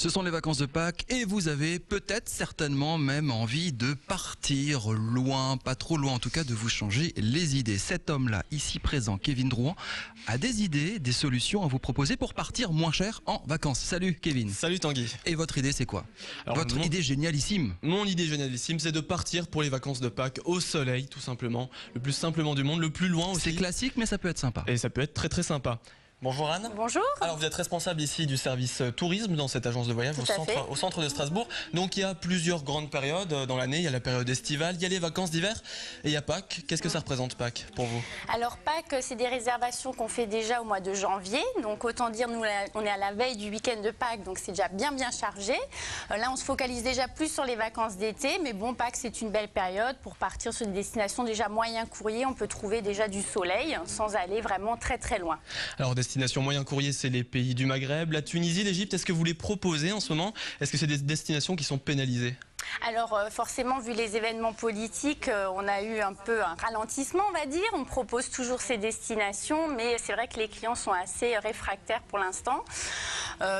Ce sont les vacances de Pâques et vous avez peut-être certainement même envie de partir loin, pas trop loin en tout cas, de vous changer les idées. Cet homme-là, ici présent, Kevin Drouan, a des idées, des solutions à vous proposer pour partir moins cher en vacances. Salut Kevin. Salut Tanguy. Et votre idée c'est quoi? Alors, Votre idée génialissime. Mon idée génialissime, c'est de partir pour les vacances de Pâques au soleil, tout simplement. Le plus simplement du monde, le plus loin aussi. C'est classique mais ça peut être sympa. Et ça peut être très très sympa. Bonjour Anne. Bonjour. Alors vous êtes responsable ici du service tourisme dans cette agence de voyage au centre de Strasbourg. Donc il y a plusieurs grandes périodes dans l'année. Il y a la période estivale, il y a les vacances d'hiver et il y a Pâques. Qu'est-ce que ça représente Pâques pour vous? Alors Pâques, c'est des réservations qu'on fait déjà au mois de janvier. Donc autant dire, nous on est à la veille du week-end de Pâques, donc c'est déjà bien chargé. Là on se focalise déjà plus sur les vacances d'été. Mais bon, Pâques c'est une belle période pour partir sur des destinations déjà moyen courrier. On peut trouver déjà du soleil sans aller vraiment très loin. Alors destination moyen courrier, c'est les pays du Maghreb, la Tunisie, l'Égypte. Est-ce que vous les proposez en ce moment? Est-ce que c'est des destinations qui sont pénalisées? Alors forcément, vu les événements politiques, on a eu un peu un ralentissement, on va dire. On propose toujours ces destinations, mais c'est vrai que les clients sont assez réfractaires pour l'instant.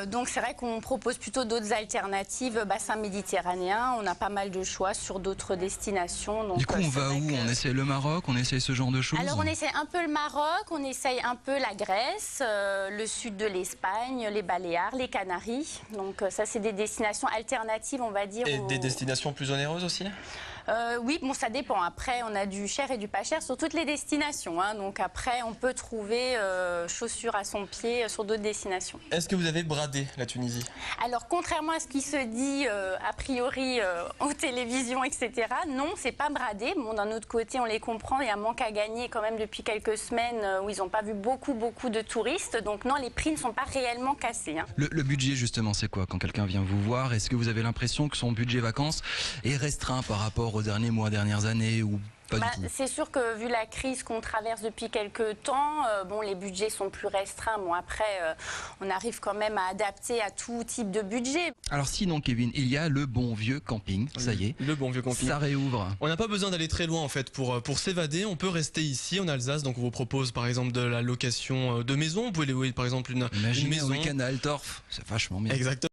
Donc c'est vrai qu'on propose plutôt d'autres alternatives, bassin méditerranéen. On a pas mal de choix sur d'autres destinations. Donc, du coup, on va où? On essaie le Maroc, on essaie ce genre de choses? Alors on essaie un peu le Maroc, on essaye un peu la Grèce, le sud de l'Espagne, les Baléares, les Canaries. Donc ça, c'est des destinations alternatives, on va dire. Et des destinations plus onéreuses aussi? Oui, bon, ça dépend. Après, on a du cher et du pas cher sur toutes les destinations. Donc après, on peut trouver chaussures à son pied sur d'autres destinations. Est-ce que vous avez bradé la Tunisie? Alors, contrairement à ce qui se dit a priori aux télévisions, etc., non, c'est pas bradé. Bon, d'un autre côté, on les comprend. Il y a un manque à gagner quand même depuis quelques semaines où ils n'ont pas vu beaucoup de touristes. Donc non, les prix ne sont pas réellement cassés. Le budget, justement, c'est quoi quand quelqu'un vient vous voir? Est-ce que vous avez l'impression que son budget vacances est restreint par rapport aux derniers mois, dernières années ou pas du tout? C'est sûr que vu la crise qu'on traverse depuis quelques temps, bon, les budgets sont plus restreints. Bon, après, on arrive quand même à adapter à tout type de budget. Alors sinon, Kevin, il y a le bon vieux camping, ça y est. Le bon vieux camping. Ça réouvre. On n'a pas besoin d'aller très loin en fait pour s'évader. On peut rester ici en Alsace. Donc on vous propose par exemple de la location de maison. Vous pouvez louer par exemple une Imaginez maison. un week-end à Altorf, c'est vachement bien. Exactement.